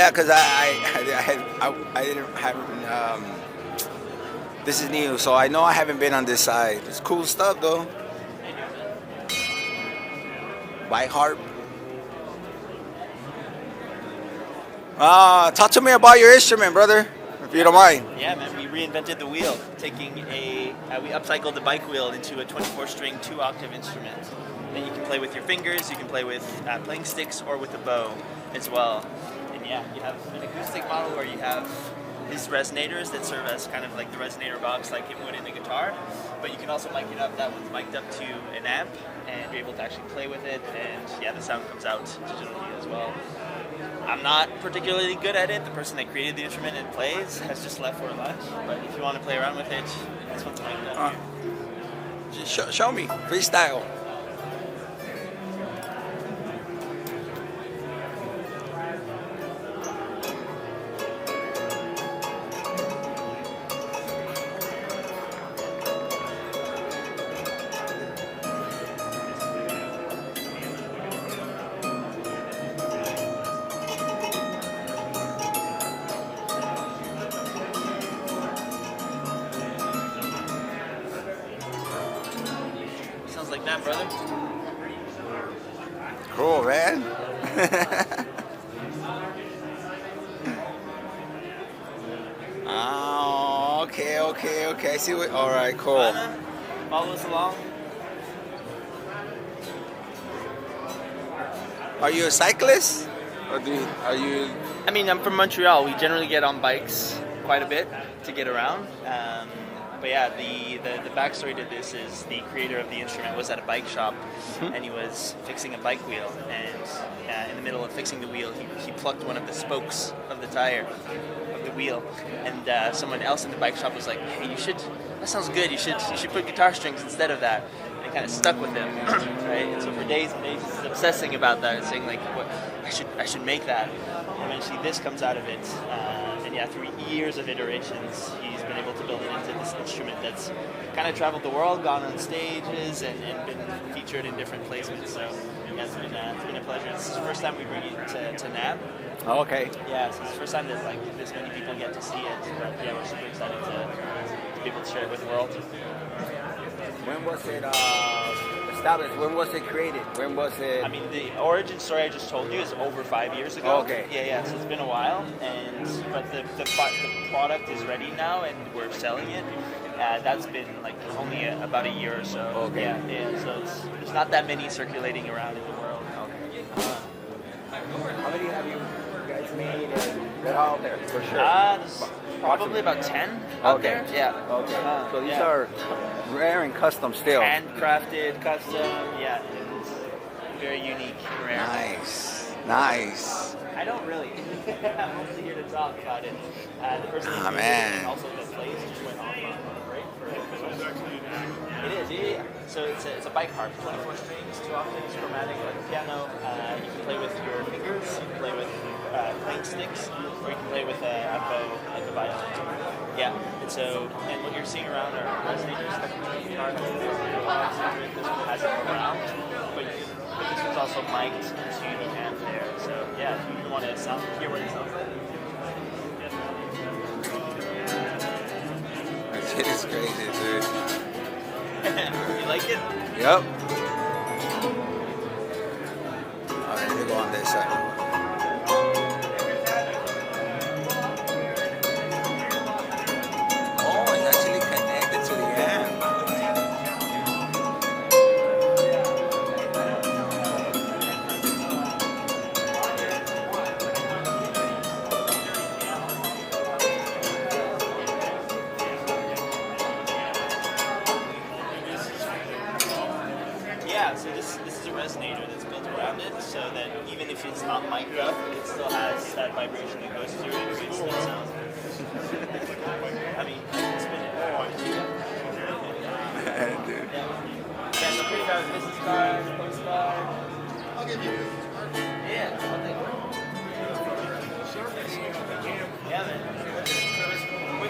Yeah, because I didn't have. This is new, so I know I haven't been on this side. It's cool stuff though. By Harp. Talk to me about your instrument, brother, if you don't mind. Yeah, man, we reinvented the wheel, we upcycled the bike wheel into a 24-string, 2-octave instrument that you can play with your fingers, you can play with playing sticks, or with a bow as well. And yeah, you have an acoustic model where you have these resonators that serve as kind of like the resonator box like it would in a guitar, but you can also mic it up. That one's mic'd up to an amp, and you're able to actually play with it, and yeah, the sound comes out digitally as well. I'm not particularly good at it. The person that created the instrument and plays has just left for lunch, but if you want to play around with it, that's what's like that. Just show me, freestyle. Like that, brother. Cool, man. Oh, okay. I see what. All right, cool. Follow us along. Are you a cyclist, or are you? I mean, I'm from Montreal. We generally get on bikes quite a bit to get around. But yeah, the backstory to this is the creator of the instrument was at a bike shop, and he was fixing a bike wheel, and in the middle of fixing the wheel, he plucked one of the spokes of the tire of the wheel, and someone else in the bike shop was like, "Hey, that sounds good. You should put guitar strings instead of that." And it kind of stuck with him, right? And so for days and days, he's obsessing about that, and saying like, "What? I should make that." And eventually, this comes out of it. And yeah, through years of iterations, he's been able to build it into this instrument that's kind of traveled the world, gone on stages, and been featured in different placements. So yeah, it's been a pleasure. This is the first time we bring it to Namm. Oh, okay. Yeah, so it's the first time that like this many people get to see it. But yeah, we're super excited to be able to share it with the world. When was it established? When was it created? When was it? I mean, the origin story I just told you is over 5 years ago. Okay. Yeah. So it's been a while, but the product is ready now, and we're selling it. That's been like only about a year or so. Okay. Yeah. So there's not that many circulating around in the world. Okay. How many have you guys made? They're out there for sure. There's probably about 10 out there. Yeah. Okay. So these are rare and custom still. Handcrafted, custom. Yeah. It's very unique, rare. Nice. I don't really. I'm mostly here to talk about it. The person who man. also the plays just went off on a break for It is, yeah. So it's a bike harp, 24 strings, 2 octaves, chromatic, like a piano. You can play with your fingers, you can play with playing sticks, or you can play with a bow, like a violin. Yeah. And what you're seeing around are resonators, technically guitar. This one has it around, but this one's also mic'd to the amp there. So yeah, if you want to hear what it sounds like. That shit is crazy, dude. You like it? Yep. Alright, let me go on this side. Oh, it's actually connected to the amp. Yeah, so this is a resonator that's built around it, so that even if it's not mic'd up, it still has that vibration that goes through it and creates that sound. I mean, I can spin it if I want to. Dude. Yeah, so pretty much business card, postcard. I'll give you. Yeah, I'll take one. Yeah, man.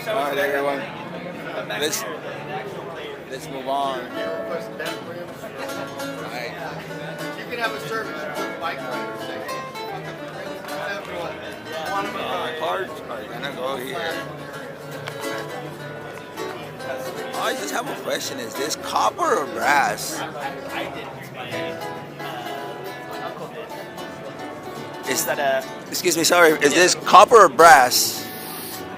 Alright, everyone. Let's move on. Right. You can have a service for bike riders. Cards are gonna go here. I just have a question. Is this copper or brass? I did. My uncle did. Is that a... Excuse me, sorry. Is this copper or brass?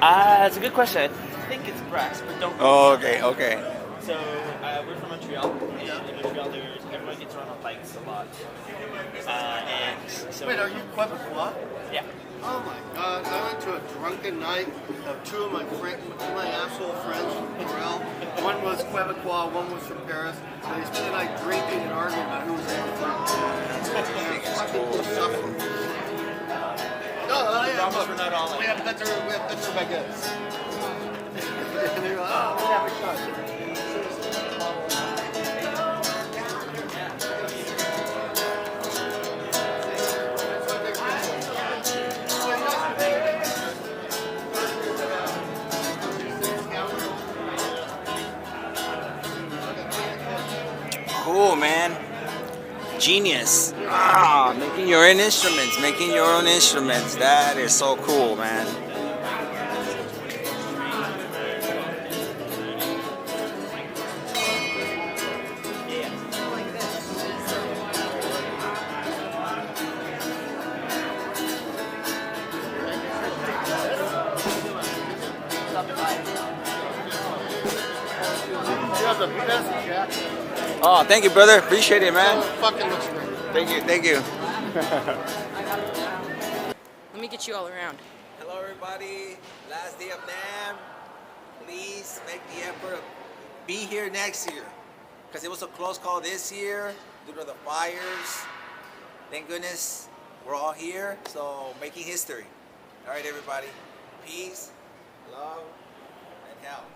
It's a good question. I think it's brass, but don't... Oh, okay, okay. So, we're from Montreal. And in Montreal, everyone gets around on bikes a lot. And so... Wait, are you Quebecois? Yeah. Oh my God! I went to a drunken night of two of my asshole friends from Corel. One was Quebecois, one was from Paris. And they spent the night drinking and arguing about who was their friend. Fucking suffering. No, We're not all we have better baguettes. And they were like, oh, we have a shot. Cool, man. Genius. Making your own instruments, making your own instruments. That is so cool, man. You have the best jacket. Oh, thank you, brother. Appreciate it, man. Oh, it fucking looks great. Thank you, thank you. Let me get you all around. Hello, everybody. Last day of Namm. Please make the effort to be here next year, because it was a close call this year due to the fires. Thank goodness we're all here, so making history. All right, everybody. Peace, love, and health.